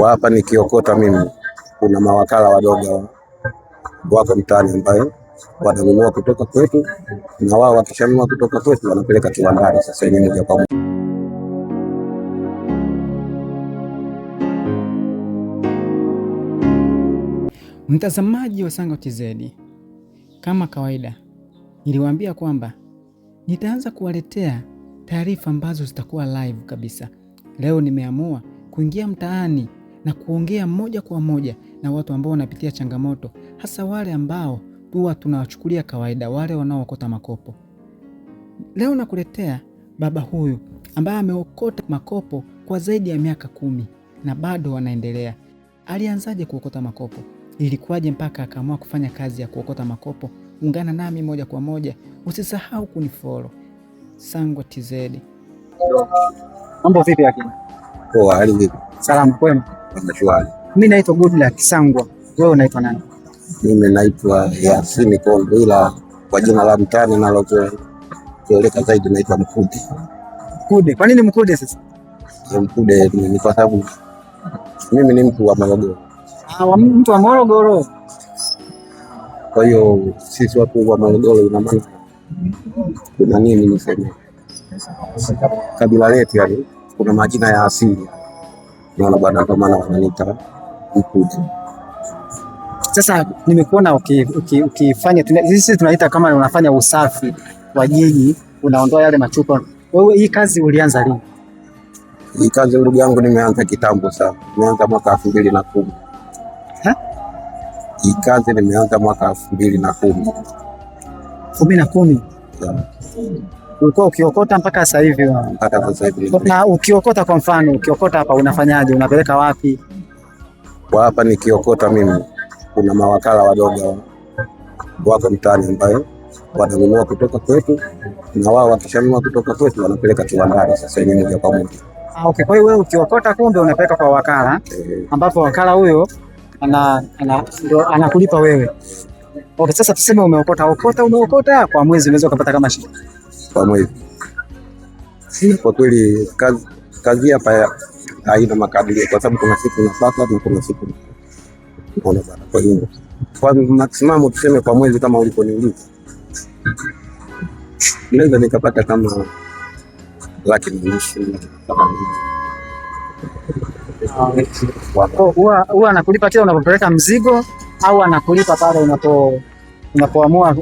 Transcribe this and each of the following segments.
Kwa hapa nikiokota mimi, kuna mawakala wadogo wako mtaani ambayo wananunua kutoka kwetu, na wao wakishanunua kutoka kwetu wanapeleka kiwandani. Sasa ni moja kwa moja. Mtazamaji wa Sango TZ, kama kawaida niliwaambia kwamba nitaanza kuwaletea taarifa ambazo zitakuwa live kabisa. Leo nimeamua kuingia mtaani na kuongea moja kwa moja na watu ambao wanapitia changamoto, hasa wale ambao huwa tunawachukulia kawaida, wale wanaookota makopo. Leo nakuletea baba huyu ambaye ameokota makopo kwa zaidi ya miaka 10 na bado anaendelea. Alianzaje kuokota makopo? Ilikuwaje mpaka akaamua kufanya kazi ya kuokota makopo? Ungana nami moja kwa moja, usisahau kunifollow Sango TZ. Mambo vipi yake? Poa, hali vipi? Salama, kwema. Nashukuru. Mimi naitwa Goodluck Sangwa. Wewe unaitwa nani? Mimi naitwa Yasini Kondo, ila kwa jina la mtaani nalozoeleka zaidi naitwa Mkude. Mkude. Kwa nini Mkude sasa? Mkude ni kwa sababu mimi ni mtu wa Morogoro. Mtu wa Morogoro. Kwa hiyo sisi watu wa Morogoro, ina maana kuna nini niseme, kabila letu yani kuna majina ya asili. Naona bwana, kwa maana wananiita Mkude. Sasa nimekuona ukifanya sisi tunaita kama unafanya usafi wa jiji, unaondoa yale machupa. Wewe hii kazi ulianza lini? Hii kazi ndugu yangu nimeanza kitambo sana. Nimeanza mwaka 2010. Hii kazi nimeanza mwaka 2010. 2010. Ulikuwa ukiokota mpaka sasa hivi? Mpaka sasa hivi. Na ukiokota, kwa mfano ukiokota hapa unafanyaje? Unapeleka wapi? Kwa hapa nikiokota mimi, kuna mawakala wadogo wako mtaani ambayo wananunua kutoka kwetu, na wao wakishanunua kutoka kwetu wanapeleka kiwandani. Sasa ni moja kwa moja. Okay, kwa hiyo wewe ukiokota kumbe unapeleka kwa wakala, ambapo wakala huyo anakulipa wewe. Okay, sasa tuseme umeokota kwa mwezi, unaweza kupata kama shilingi kwa mwezi. Kwa kweli kazi hapa haina makadirio, kwa sababu kuna siku unapata na kuna siku unaona bana. Kwa hiyo kwa maximum tuseme kwa mwezi, kama uliponiuliza, naweza nikapata kama laki na nusu. Huwa anakulipa kila unapopeleka mzigo, au anakulipa pale unapoamua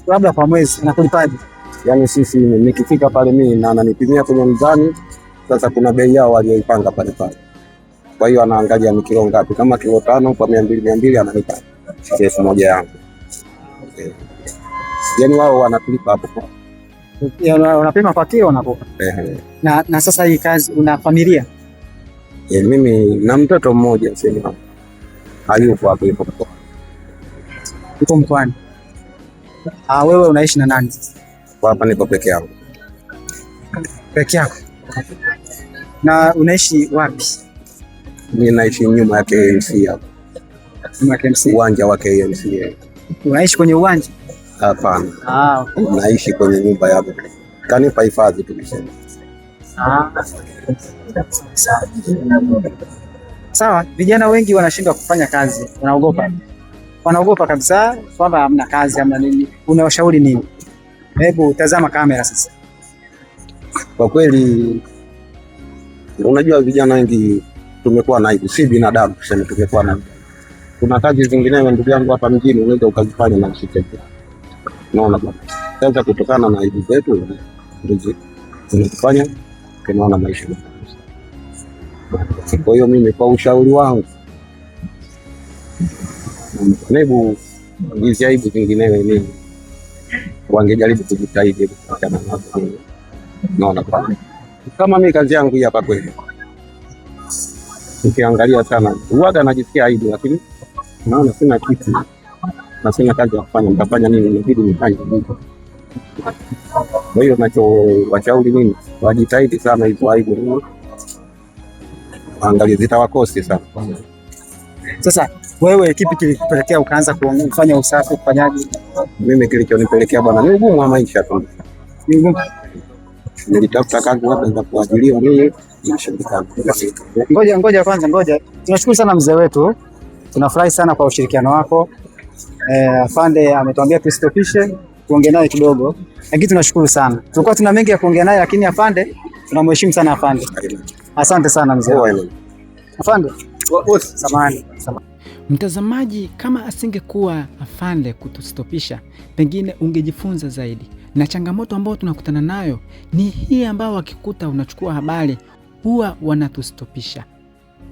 labda kwa mwezi anakulipaje? Yani sisi nikifika pale mimi na ananipimia kwenye mzani. Sasa kuna bei yao walioipanga pale pale, kwa hiyo anaangalia ni kilo ngapi. Kama kilo 5 kwa 200 ananipa shilingi 1000 yangu. Yani wao wanatulipa hapo kwa unapima kwa kilo unapoka. Na sasa hii kazi, una familia? Mimi na mtoto mmoja sema hayupo hapo, yuko mkoani. Wewe unaishi na nani? Kwa hapa niko peke yangu. Peke yako? Na unaishi wapi? Mimi naishi nyuma ya KMC hapo. Nyuma ya KMC? Uwanja wa KMC. Unaishi kwenye uwanja? Hapana. Okay. Naishi kwenye nyumba yangu. Kanipa hifadhi tu kusema. Sawa, vijana wengi wanashindwa kufanya kazi, wanaogopa kabisa kwamba hamna kazi, hamna nini. Unawashauri nini? Hebu tazama kamera sasa. Kwa kweli, unajua vijana wengi tumekuwa na aibu, si binadamu tuseme, tumekuwa na. Kuna kazi zingine ndugu yangu hapa mjini unaweza ukazifanya na usiteke. Naona bwana. Sasa kutokana na aibu zetu ndio tunafanya tunaona maisha. Kwa hiyo mimi kwa ushauri wangu, hebu hizi aibu zinginewe nini wangejaribu kujitahidi kuachana nazo. Naona kama mimi kazi yangu hii hapa kweli, ukiangalia sana huaga najisikia aibu, lakini naona sina kitu na sina kazi ya kufanya. Nitafanya nini? Inabidi nifanye hivyo. Kwa hiyo nachowashauri mimi, wajitahidi sana hizo aibu angalia zitawakosi sana. Sasa wewe kipi kilikupelekea ukaanza kufanya usafi, kufanyaje? Mimi kilichonipelekea bwana ni ugumu wa maisha tu. Ni ugumu. Nilitafuta kazi labda za kuajiriwa mimi, inashindikana. Ngoja kwanza. Tunashukuru sana mzee wetu, tunafurahi sana kwa ushirikiano wako. Afande ametuambia tustopishe tuongee naye kidogo, lakini tunashukuru sana. Tulikuwa tuna mengi ya kuongea naye, lakini afande tunamheshimu sana afande. Asante sana mzee. Afande, samahani. Mtazamaji, kama asingekuwa afande kutustopisha, pengine ungejifunza zaidi. Na changamoto ambayo tunakutana nayo ni hii, ambao wakikuta unachukua habari huwa wanatustopisha.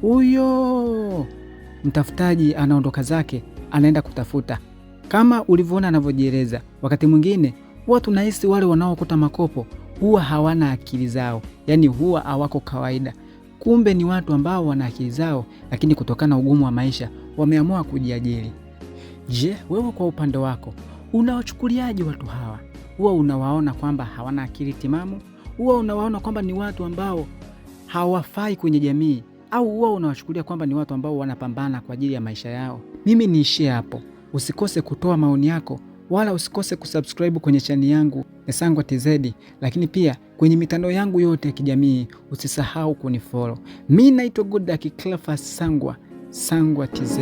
Huyo mtafutaji anaondoka zake, anaenda kutafuta. Kama ulivyoona anavyojieleza, wakati mwingine huwa tunahisi wale wanaokuta makopo huwa hawana akili zao, yaani huwa hawako kawaida. Kumbe ni watu ambao wana akili zao, lakini kutokana na ugumu wa maisha wameamua kujiajiri. Je, wewe kwa upande wako unawachukuliaje watu hawa? Huwa unawaona kwamba hawana akili timamu? Huwa unawaona kwamba ni watu ambao hawafai kwenye jamii? Au huwa unawachukulia kwamba ni watu ambao wanapambana kwa ajili ya maisha yao? Mimi niishie hapo. Usikose kutoa maoni yako, wala usikose kusubscribe kwenye channel yangu ya Sangwa TZ, lakini pia kwenye mitandao yangu yote ya kijamii usisahau kunifollow. Mimi naitwa Goodluck Cleophas Sangwa TZ.